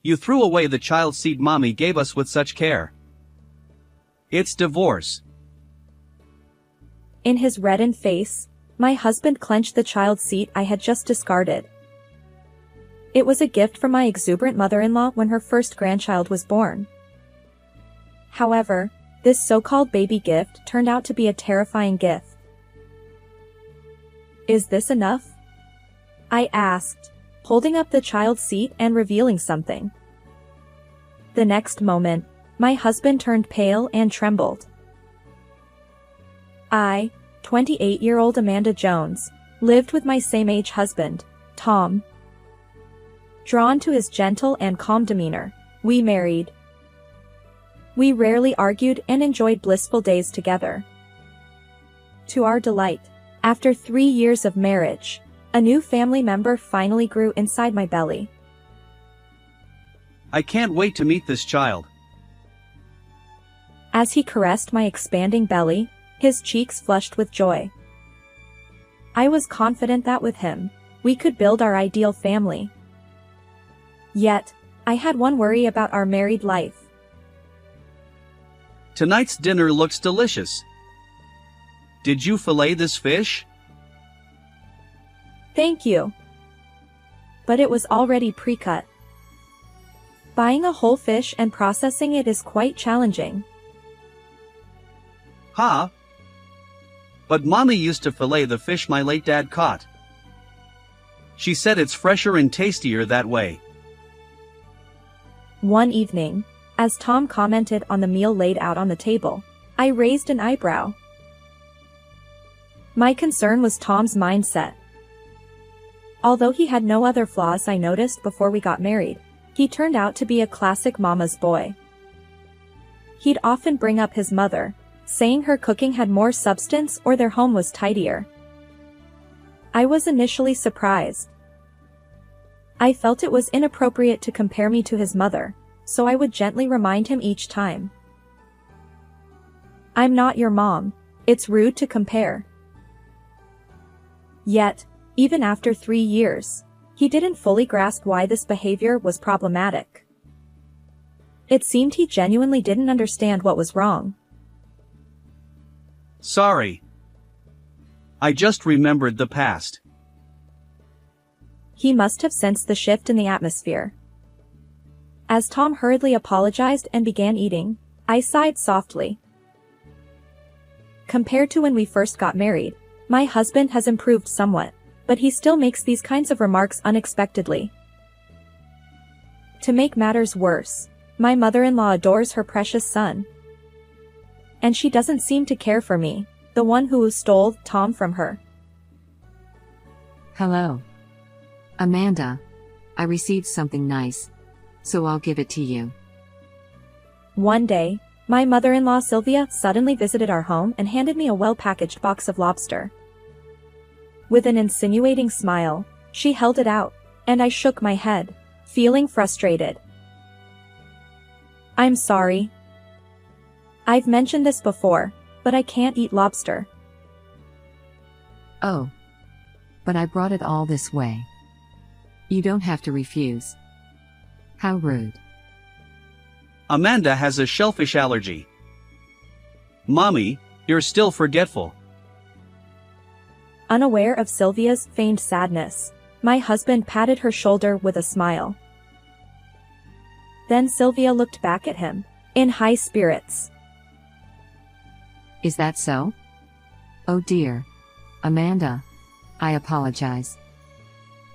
You threw away the child seat mommy gave us with such care. It's divorce. In his reddened face, my husband clenched the child seat I had just discarded. It was a gift from my exuberant mother-in-law when her first grandchild was born. However, this so-called baby gift turned out to be a terrifying gift. Is this enough? I asked, holding up the child seat and revealing something. The next moment, my husband turned pale and trembled. I, 28-year-old Amanda Jones, lived with my same-age husband, Tom. Drawn to his gentle and calm demeanor, we married. We rarely argued and enjoyed blissful days together. To our delight, after 3 years of marriage, a new family member finally grew inside my belly. I can't wait to meet this child. As he caressed my expanding belly, his cheeks flushed with joy. I was confident that with him, we could build our ideal family. Yet, I had one worry about our married life. Tonight's dinner looks delicious. Did you fillet this fish? Thank you. But it was already pre-cut. Buying a whole fish and processing it is quite challenging. Huh? But mommy used to fillet the fish my late dad caught. She said it's fresher and tastier that way. One evening, as Tom commented on the meal laid out on the table, I raised an eyebrow. My concern was Tom's mindset. Although he had no other flaws I noticed before we got married, he turned out to be a classic mama's boy. He'd often bring up his mother, saying her cooking had more substance or their home was tidier. I was initially surprised. I felt it was inappropriate to compare me to his mother, so I would gently remind him each time. I'm not your mom, it's rude to compare. Yet, even after 3 years, he didn't fully grasp why this behavior was problematic. It seemed he genuinely didn't understand what was wrong. Sorry. I just remembered the past. He must have sensed the shift in the atmosphere. As Tom hurriedly apologized and began eating, I sighed softly. Compared to when we first got married, my husband has improved somewhat, but he still makes these kinds of remarks unexpectedly. To make matters worse, my mother-in-law adores her precious son. And she doesn't seem to care for me, the one who stole Tom from her. Hello. Amanda. I received something nice, so I'll give it to you. One day, my mother-in-law Sylvia suddenly visited our home and handed me a well-packaged box of lobster. With an insinuating smile, she held it out, and I shook my head, feeling frustrated. I'm sorry. I've mentioned this before, but I can't eat lobster. Oh. But I brought it all this way. You don't have to refuse. How rude. Amanda has a shellfish allergy. Mommy, you're still forgetful. Unaware of Sylvia's feigned sadness, my husband patted her shoulder with a smile. Then Sylvia looked back at him, in high spirits. Is that so? Oh dear. Amanda. I apologize.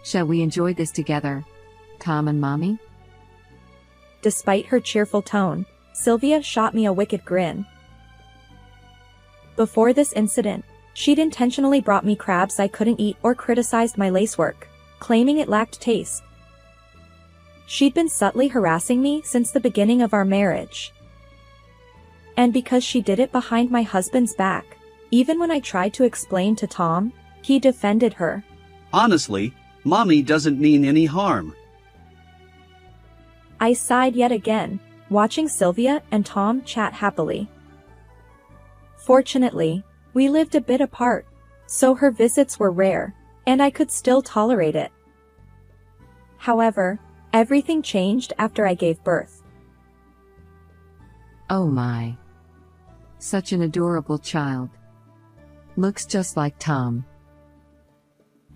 Shall we enjoy this together, Tom and Mommy? Despite her cheerful tone, Sylvia shot me a wicked grin. Before this incident, she'd intentionally brought me crabs I couldn't eat or criticized my lacework, claiming it lacked taste. She'd been subtly harassing me since the beginning of our marriage. And because she did it behind my husband's back, even when I tried to explain to Tom, he defended her. Honestly, Mommy doesn't mean any harm. I sighed yet again, watching Sylvia and Tom chat happily. Fortunately, we lived a bit apart, so her visits were rare, and I could still tolerate it. However, Everything changed after I gave birth. Oh my. Such an adorable child. Looks just like Tom.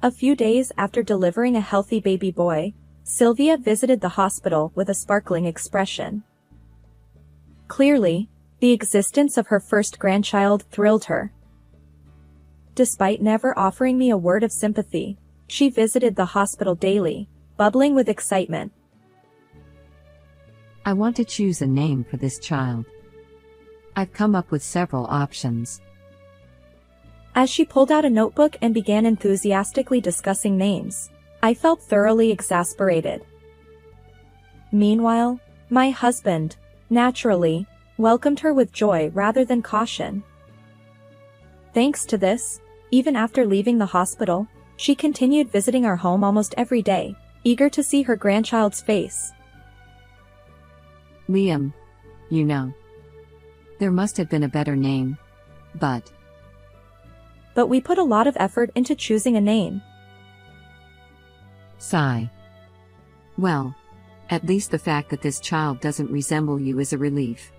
A few days after delivering a healthy baby boy, Sylvia visited the hospital with a sparkling expression. Clearly, the existence of her first grandchild thrilled her. Despite never offering me a word of sympathy, she visited the hospital daily, bubbling with excitement. I want to choose a name for this child. I've come up with several options. As she pulled out a notebook and began enthusiastically discussing names, I felt thoroughly exasperated. Meanwhile, my husband, naturally, welcomed her with joy rather than caution. Thanks to this, even after leaving the hospital, she continued visiting our home almost every day, eager to see her grandchild's face. Liam. You know. There must have been a better name. But we put a lot of effort into choosing a name. Sigh. Well, at least the fact that this child doesn't resemble you is a relief.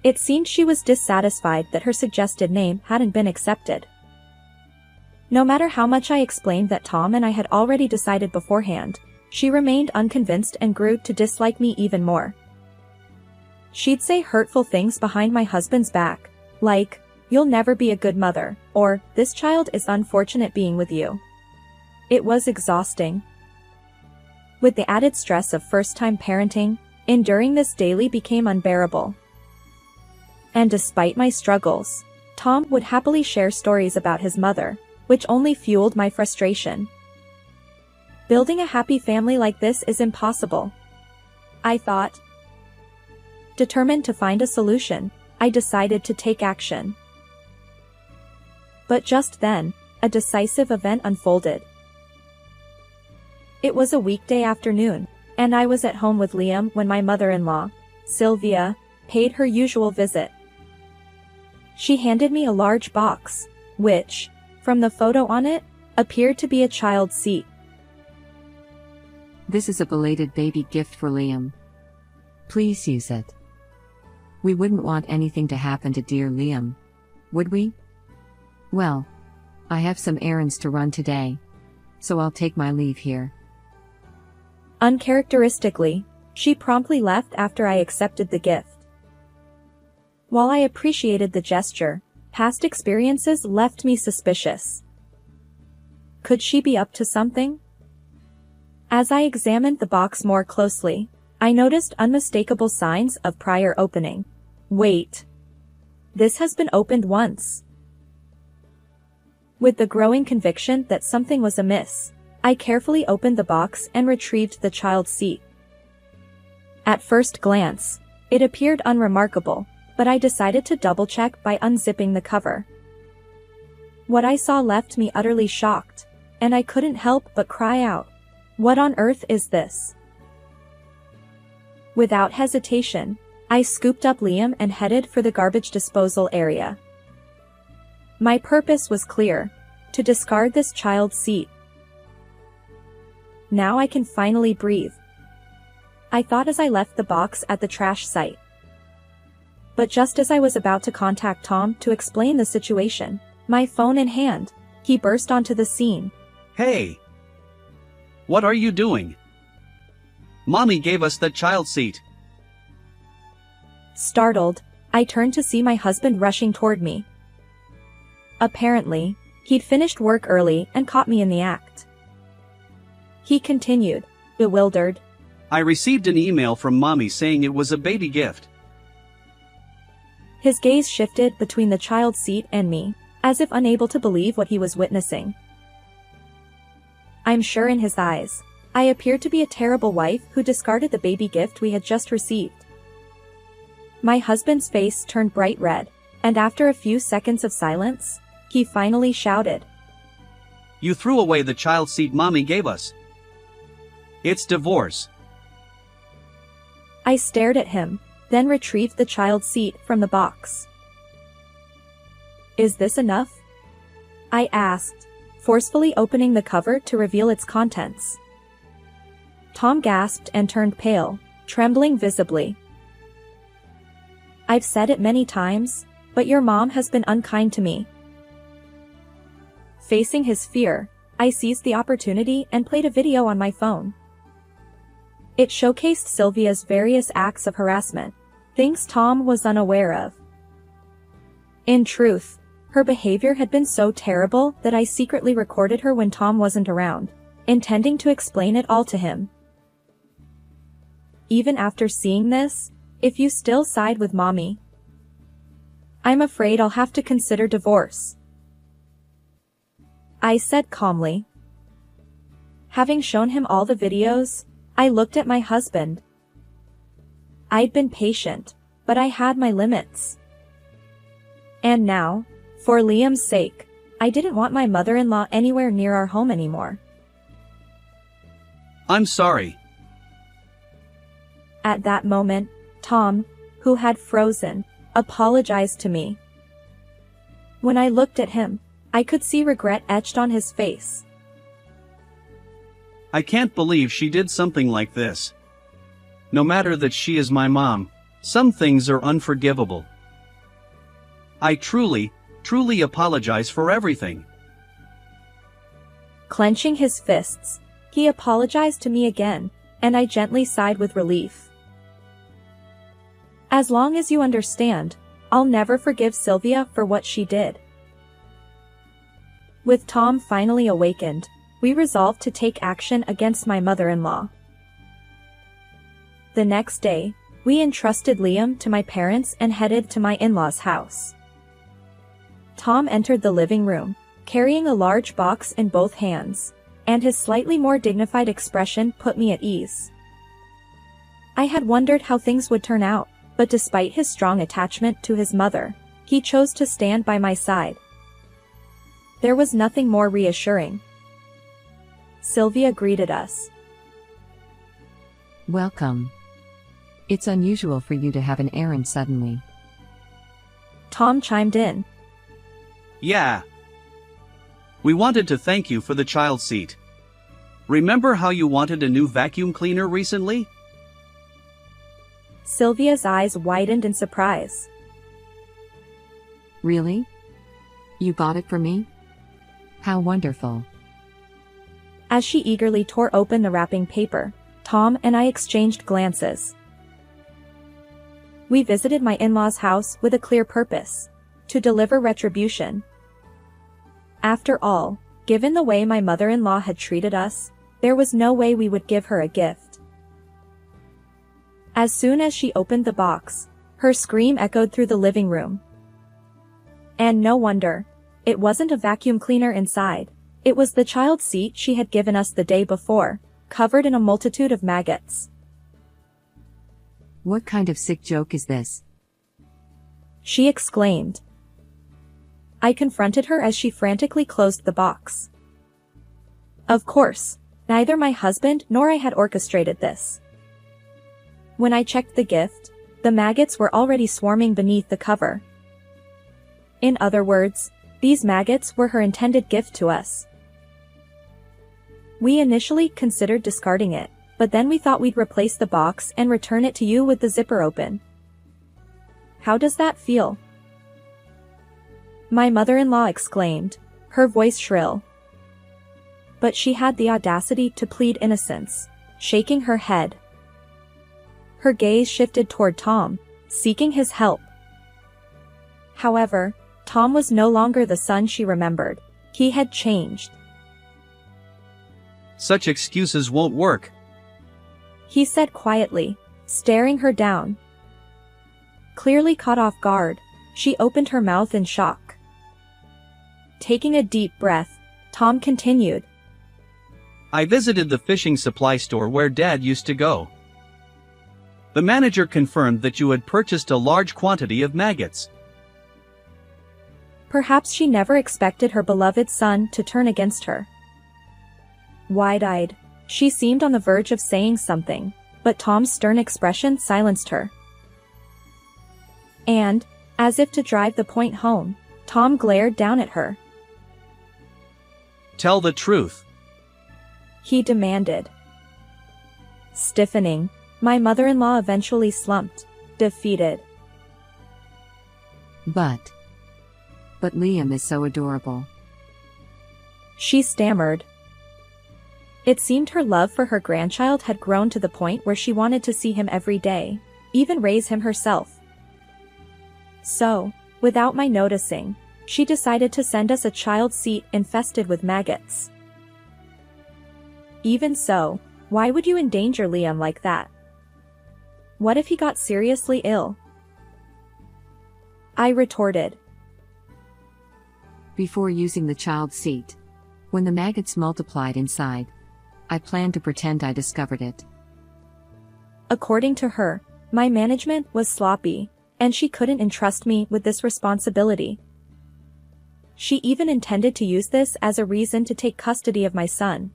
It seemed she was dissatisfied that her suggested name hadn't been accepted. No matter how much I explained that Tom and I had already decided beforehand, she remained unconvinced and grew to dislike me even more. She'd say hurtful things behind my husband's back, like, "You'll never be a good mother," or, "This child is unfortunate being with you." It was exhausting. With the added stress of first-time parenting, enduring this daily became unbearable. And despite my struggles, Tom would happily share stories about his mother, which only fueled my frustration. Building a happy family like this is impossible, I thought. Determined to find a solution, I decided to take action. But just then, a decisive event unfolded. It was a weekday afternoon, and I was at home with Liam when my mother-in-law, Sylvia, paid her usual visit. She handed me a large box, which, from the photo on it, appeared to be a child's seat. This is a belated baby gift for Liam. Please use it. We wouldn't want anything to happen to dear Liam, would we? Well, I have some errands to run today, so I'll take my leave here. Uncharacteristically, she promptly left after I accepted the gift. While I appreciated the gesture, past experiences left me suspicious. Could she be up to something? As I examined the box more closely, I noticed unmistakable signs of prior opening. Wait. This has been opened once. With the growing conviction that something was amiss, I carefully opened the box and retrieved the child's seat. At first glance, it appeared unremarkable, but I decided to double-check by unzipping the cover. What I saw left me utterly shocked, and I couldn't help but cry out, "What on earth is this?" Without hesitation, I scooped up Liam and headed for the garbage disposal area. My purpose was clear: to discard this child's seat. Now I can finally breathe, I thought as I left the box at the trash site. But just as I was about to contact Tom to explain the situation, my phone in hand, he burst onto the scene. Hey! What are you doing? Mommy gave us the child seat. Startled, I turned to see my husband rushing toward me. Apparently, he'd finished work early and caught me in the act. He continued, bewildered. I received an email from Mommy saying it was a baby gift. His gaze shifted between the child's seat and me, as if unable to believe what he was witnessing. I'm sure in his eyes, I appeared to be a terrible wife who discarded the baby gift we had just received. My husband's face turned bright red, and after a few seconds of silence, he finally shouted, You threw away the child seat Mommy gave us. It's divorce. I stared at him, then retrieved the child's seat from the box. Is this enough? I asked, forcefully opening the cover to reveal its contents. Tom gasped and turned pale, trembling visibly. I've said it many times, but your mom has been unkind to me. Facing his fear, I seized the opportunity and played a video on my phone. It showcased Sylvia's various acts of harassment, things Tom was unaware of. In truth, her behavior had been so terrible that I secretly recorded her when Tom wasn't around, intending to explain it all to him. Even after seeing this, if you still side with mommy, I'm afraid I'll have to consider divorce, I said calmly. Having shown him all the videos, I looked at my husband. I'd been patient, but I had my limits. And now, for Liam's sake, I didn't want my mother-in-law anywhere near our home anymore. I'm sorry. At that moment, Tom, who had frozen, apologized to me. When I looked at him, I could see regret etched on his face. I can't believe she did something like this. No matter that she is my mom, some things are unforgivable. I truly apologize for everything. Clenching his fists, he apologized to me again, and I gently sighed with relief. As long as you understand, I'll never forgive Sylvia for what she did. With Tom finally awakened, we resolved to take action against my mother-in-law. The next day, we entrusted Liam to my parents and headed to my in-laws' house. Tom entered the living room, carrying a large box in both hands, and his slightly more dignified expression put me at ease. I had wondered how things would turn out, but despite his strong attachment to his mother, he chose to stand by my side. There was nothing more reassuring. Sylvia greeted us. Welcome. It's unusual for you to have an errand suddenly. Tom chimed in. Yeah. We wanted to thank you for the child seat. Remember how you wanted a new vacuum cleaner recently? Sylvia's eyes widened in surprise. Really? You bought it for me? How wonderful. As she eagerly tore open the wrapping paper, Tom and I exchanged glances. We visited my in-laws' house with a clear purpose: to deliver retribution. After all, given the way my mother-in-law had treated us, there was no way we would give her a gift. As soon as she opened the box, her scream echoed through the living room. And no wonder. It wasn't a vacuum cleaner inside. It was the child seat she had given us the day before, covered in a multitude of maggots. What kind of sick joke is this? She exclaimed. I confronted her as she frantically closed the box. Of course, neither my husband nor I had orchestrated this. When I checked the gift, the maggots were already swarming beneath the cover. In other words, these maggots were her intended gift to us. We initially considered discarding it, but then we thought we'd replace the box and return it to you with the zipper open. How does that feel? My mother-in-law exclaimed, her voice shrill. But she had the audacity to plead innocence, shaking her head. Her gaze shifted toward Tom, seeking his help. However, Tom was no longer the son she remembered. He had changed. Such excuses won't work, he said quietly, staring her down. Clearly caught off guard, she opened her mouth in shock. Taking a deep breath, Tom continued. I visited the fishing supply store where Dad used to go. The manager confirmed that you had purchased a large quantity of maggots. Perhaps she never expected her beloved son to turn against her. Wide-eyed, she seemed on the verge of saying something, but Tom's stern expression silenced her. And, as if to drive the point home, Tom glared down at her. Tell the truth, he demanded. Stiffening, my mother-in-law eventually slumped, defeated. But Liam is so adorable. She stammered. It seemed her love for her grandchild had grown to the point where she wanted to see him every day, even raise him herself. So, without my noticing, she decided to send us a child seat infested with maggots. Even so, why would you endanger Liam like that? What if he got seriously ill? I retorted. Before using the child seat, when the maggots multiplied inside, I planned to pretend I discovered it. According to her, my management was sloppy, and she couldn't entrust me with this responsibility. She even intended to use this as a reason to take custody of my son.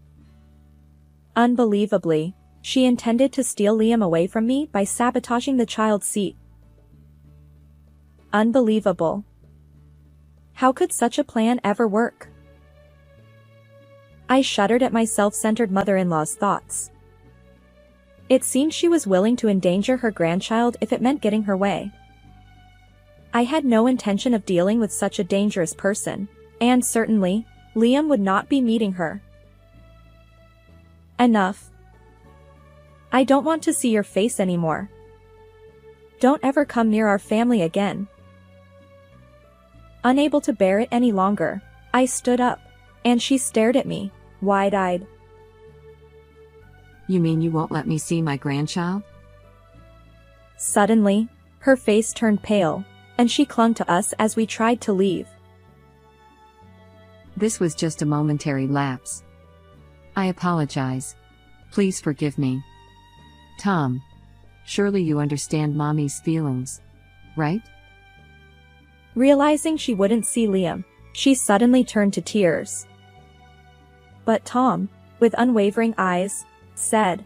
Unbelievably, she intended to steal Liam away from me by sabotaging the child's seat. Unbelievable. How could such a plan ever work? I shuddered at my self-centered mother-in-law's thoughts. It seemed she was willing to endanger her grandchild if it meant getting her way. I had no intention of dealing with such a dangerous person, and certainly, Liam would not be meeting her. Enough. I don't want to see your face anymore. Don't ever come near our family again. Unable to bear it any longer, I stood up, and she stared at me, wide-eyed. You mean you won't let me see my grandchild? Suddenly, her face turned pale, and she clung to us as we tried to leave. This was just a momentary lapse. I apologize. Please forgive me. Tom, surely you understand Mommy's feelings, right? Realizing she wouldn't see Liam, she suddenly turned to tears. But Tom, with unwavering eyes, said,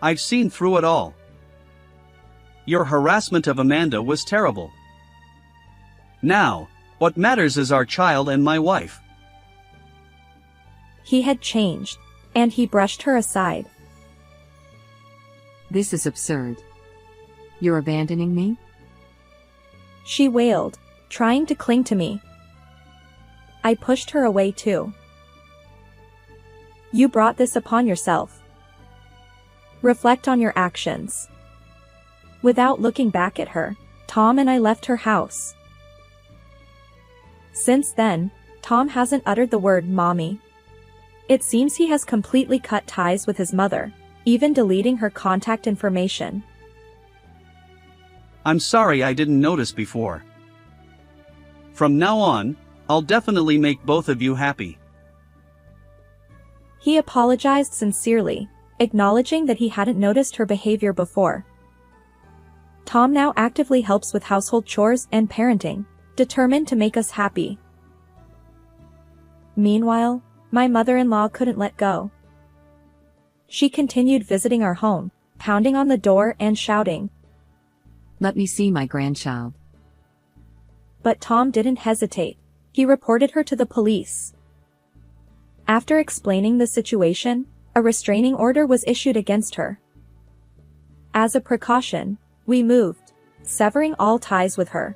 I've seen through it all. Your harassment of Amanda was terrible. Now, what matters is our child and my wife. He had changed, and he brushed her aside. This is absurd. You're abandoning me? She wailed, trying to cling to me. I pushed her away too. You brought this upon yourself. Reflect on your actions. Without looking back at her, Tom and I left her house. Since then, Tom hasn't uttered the word mommy. It seems he has completely cut ties with his mother, even deleting her contact information. I'm sorry I didn't notice before. From now on, I'll definitely make both of you happy. He apologized sincerely, acknowledging that he hadn't noticed her behavior before. Tom now actively helps with household chores and parenting, determined to make us happy. Meanwhile, my mother-in-law couldn't let go. She continued visiting our home, pounding on the door and shouting. Let me see my grandchild. But Tom didn't hesitate. He reported her to the police. After explaining the situation, a restraining order was issued against her. As a precaution, we moved, severing all ties with her.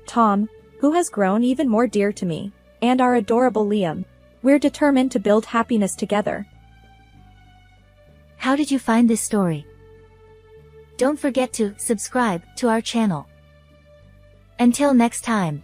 Tom, who has grown even more dear to me, and our adorable Liam, we're determined to build happiness together. How did you find this story? Don't forget to subscribe to our channel. Until next time.